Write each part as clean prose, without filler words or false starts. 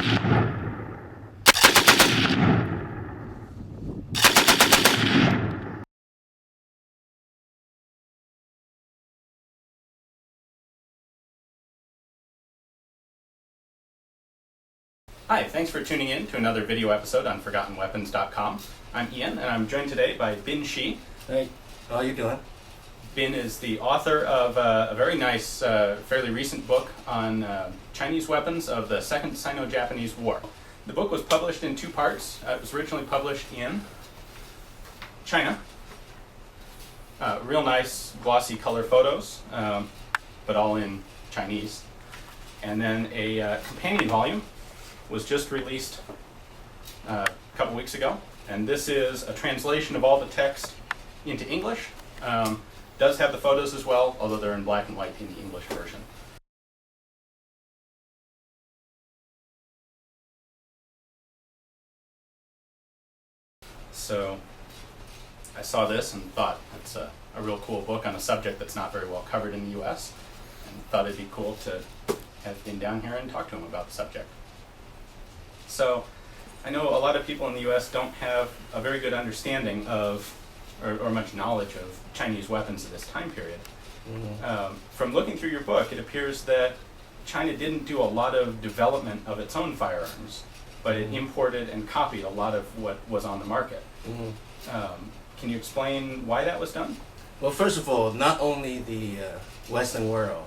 Hi, thanks for tuning in to another video episode on ForgottenWeapons.com. I'm Ian, and I'm joined today by Bin Shih. Hey, how are you doing? Bin is the author of a very nice, fairly recent book on Chinese weapons of the Second Sino-Japanese War. The book was published in two parts. It was originally published in China. Real nice, glossy color photos, but all in Chinese. And then a companion volume was just released a couple weeks ago, and this is a translation of all the text into English. Does have the photos as well, although they're in black and white in the English version. So I saw this and thought it's a real cool book on a subject that's not very well covered in the US, and thought it'd be cool to have been down here and talk to him about the subject. So I know a lot of people in the US don't have a very good understanding of, or much knowledge of Chinese weapons at this time period. Mm-hmm. From looking through your book, it appears that China didn't do a lot of development of its own firearms, but it imported and copied a lot of what was on the market. Mm-hmm. Can you explain why that was done? Well, first of all, not only the Western world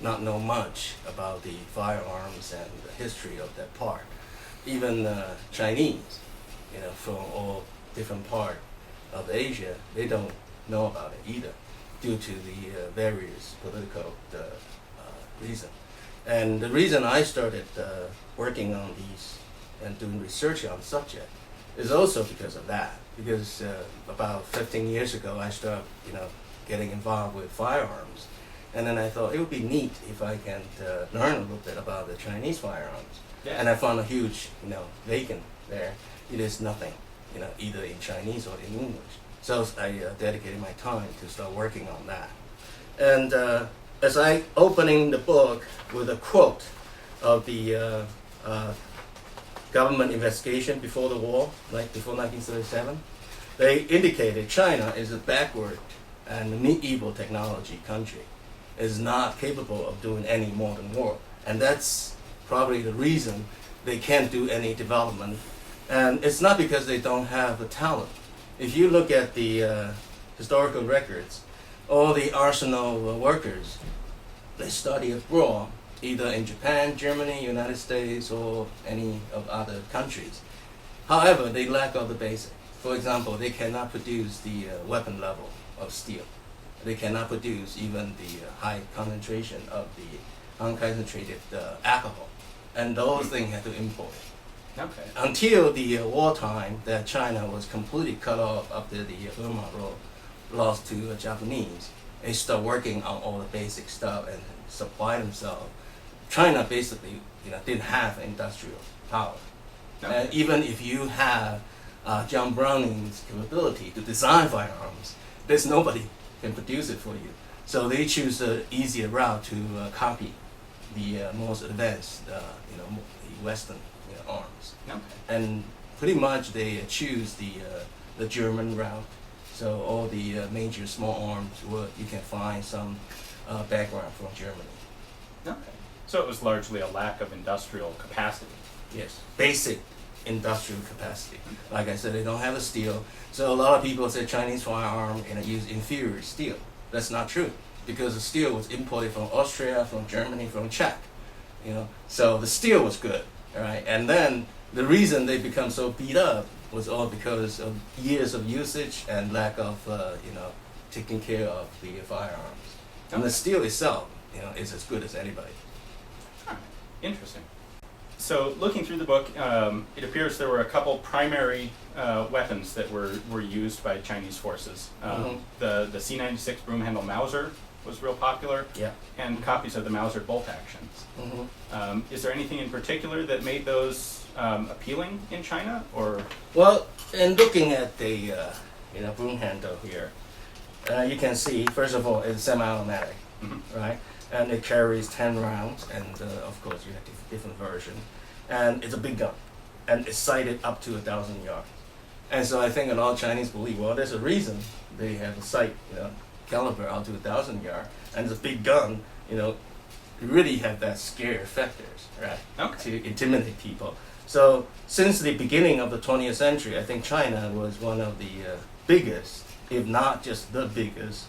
not know much about the firearms and the history of that part, even Chinese, from all different parts of Asia, they don't know about it either, due to the various political reasons. And the reason I started working on these and doing research on the subject is also because of that. Because about 15 years ago, I started, getting involved with firearms, and then I thought it would be neat if I can learn a little bit about the Chinese firearms. Yeah. And I found a huge, vacant there. It is nothing, either in Chinese or in English. So I dedicated my time to start working on that. And as I opening the book with a quote of the government investigation before the war, like before 1937, they indicated China is a backward and medieval technology country, is not capable of doing any modern war. And that's probably the reason they can't do any development. And it's not because they don't have the talent. If you look at the historical records, all the arsenal workers, they study abroad, either in Japan, Germany, United States, or any of other countries. However, they lack of the basic. For example, they cannot produce the weapon level of steel. They cannot produce even the high concentration of the unconcentrated alcohol. And those things had to import. Okay. Until the wartime, that China was completely cut off after the Burma Road lost to the Japanese. They start working on all the basic stuff and supply themselves. China basically, didn't have industrial power. Okay. And even if you have John Browning's capability to design firearms, there's nobody can produce it for you. So they choose the easier route to copy the most advanced, the Western arms. Okay. And pretty much they choose the German route. So all the major small arms, you can find some background from Germany. Okay. So it was largely a lack of industrial capacity. Yes, basic industrial capacity. Like I said, they don't have a steel. So a lot of people say Chinese firearm use inferior steel. That's not true, because the steel was imported from Austria, from Germany, from Czech. So the steel was good, all right. And then the reason they become so beat up was all because of years of usage and lack of taking care of the firearms. And the steel itself, is as good as anybody. Huh. Interesting. So looking through the book, it appears there were a couple primary weapons that were used by Chinese forces. The C96 Broom-Handle Mauser was real popular, Yeah. and copies of the Mauser bolt actions. Is there anything in particular that made those appealing in China, or? Well, in looking at the broom handle here, you can see, first of all, it's semi-automatic, right? And it carries 10 rounds, and of course you have different version. and it's a big gun, and it's sighted up to 1,000 yards. And so I think a lot of Chinese believe, well, there's a reason they have a sight, caliber out to 1,000 yards, and it's a big gun, really have that scare factors, right? Okay. To intimidate people. So since the beginning of the 20th century, I think China was one of the biggest, if not just the biggest,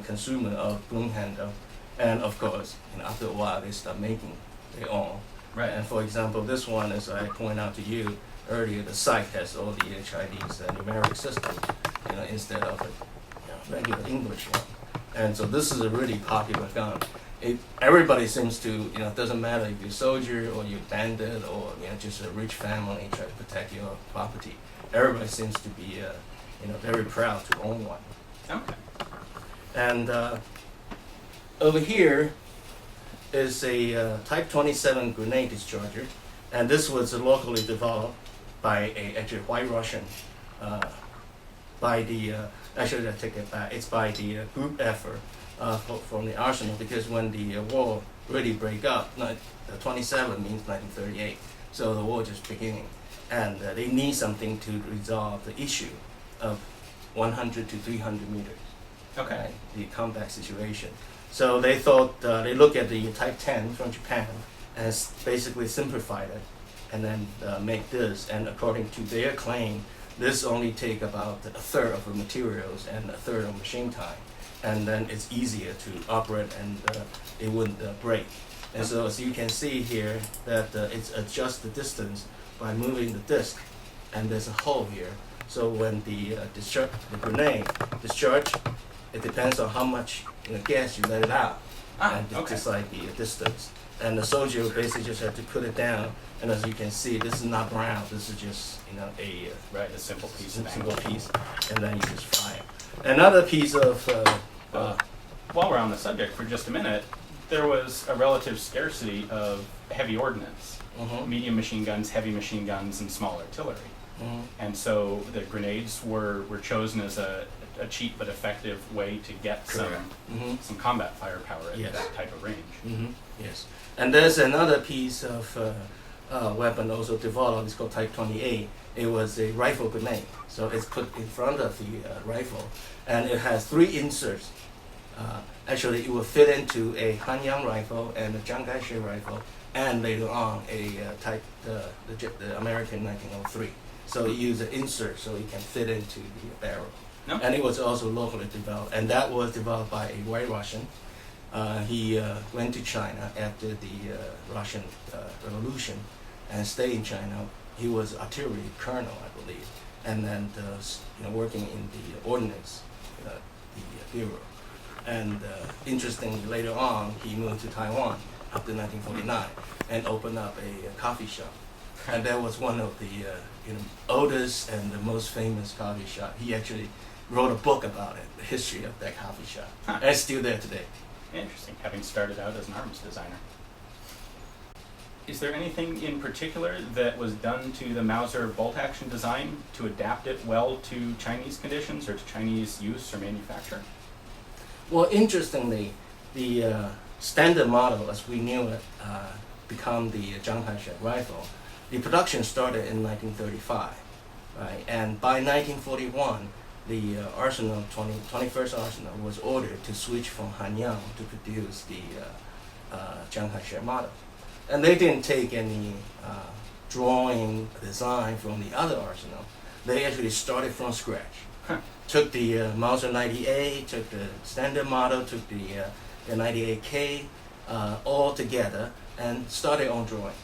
consumer of broom handle. And of course, after a while, they start making their own. Right. And for example, this one, as I point out to you earlier, the sight has all the Chinese numeric system, instead of a regular English one. And so this is a really popular gun. Everybody seems to, it doesn't matter if you're a soldier or you're a bandit or just a rich family trying to protect your property. Everybody seems to be, very proud to own one. Okay. And over here is a Type 27 grenade discharger, and this was locally developed by actually White Russian, by the actually I take it back. It's by the group effort from the arsenal, because when the war really break up, 27 means 1938, so the war just beginning, and they need something to resolve the issue of 100 to 300 meters. Okay. Right, the combat situation. So they thought, they look at the Type 10 from Japan and basically simplified it and then make this. And according to their claim, this only take about a third of the materials and a third of machine time. And then it's easier to operate and it wouldn't break. And so as you can see here, that it's adjust the distance by moving the disc, and there's a hole here. So when the grenade discharge, it depends on how much gas you let it out, and decide the distance. And the soldier basically just have to put it down. And as you can see, this is not round. This is just a simple piece. And then you just fire. Another piece of. While we're on the subject for just a minute, there was a relative scarcity of heavy ordnance, medium machine guns, heavy machine guns, and small artillery. And so the grenades were chosen as a cheap but effective way to get some combat firepower at that type of range. Yes. And there's another piece of weapon also developed. It's called Type 28. It was a rifle grenade. So it's put in front of the rifle, and it has 3 inserts. Actually, it will fit into a Hanyang rifle and a Chiang Kai-shek rifle, and later on the American 1903. So you use an insert so it can fit into the barrel. No. And it was also locally developed, and that was developed by a White Russian. He went to China after the Russian Revolution and stayed in China. He was artillery colonel, I believe, and then working in the ordnance, the bureau. And interestingly, later on, he moved to Taiwan after 1949 and opened up a coffee shop. And that was one of the oldest and the most famous coffee shop. He actually wrote a book about it, the history of that coffee shop. And it's still there today. Interesting, having started out as an arms designer. Is there anything in particular that was done to the Mauser bolt action design to adapt it well to Chinese conditions or to Chinese use or manufacture? Well, interestingly, the standard model, as we knew it, become the Chiang Kai-shek rifle. The production started in 1935, right? And by 1941, the arsenal, 21st Arsenal, was ordered to switch from Hanyang to produce the Chiang Kai-shek model. And they didn't take any drawing design from the other arsenal. They actually started from scratch. Took the Mauser 98, took the standard model, took the 98K, all together, and started on drawing.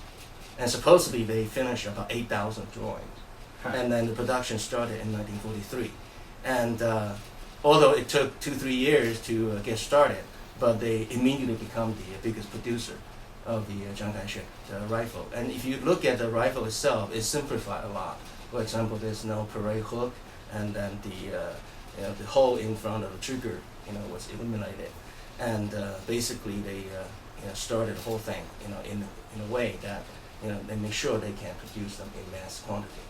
And supposedly they finished about 8,000 drawings. And then the production started in 1943. And although it took 2-3 years to get started, but they immediately become the biggest producer of the Chiang Kai-shek rifle. And if you look at the rifle itself, it's simplified a lot. For example, there's no parade hook, and then the hole in front of the trigger, was eliminated. And basically, they started the whole thing, in a way that they make sure they can produce them in mass quantity.